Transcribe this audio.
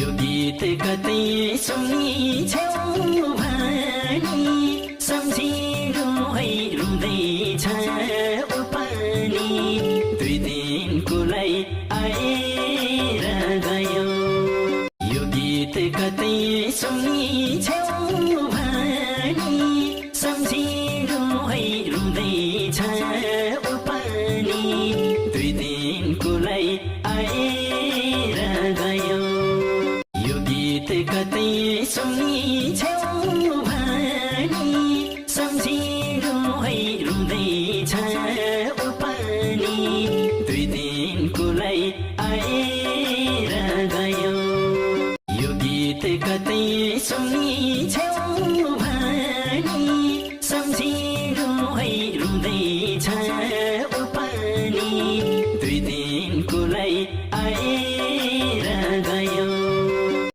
यो गीत कतै सुनिछौ भनी सम्झिनु है रुँदैछ उ पनि दुई दिनको लागि आएर गयो यो गीत कतै सुनिछौ भनी सम्झिनु है रुँदैछ उ पनि दुई दिनको लागि आएर गयो यो गीत कतै सुनिछौ भनी सम्झिनु है रुँदैछ उ पनि दुई दिनको लागि आएर गयो यो गीत कतै सुनिछौ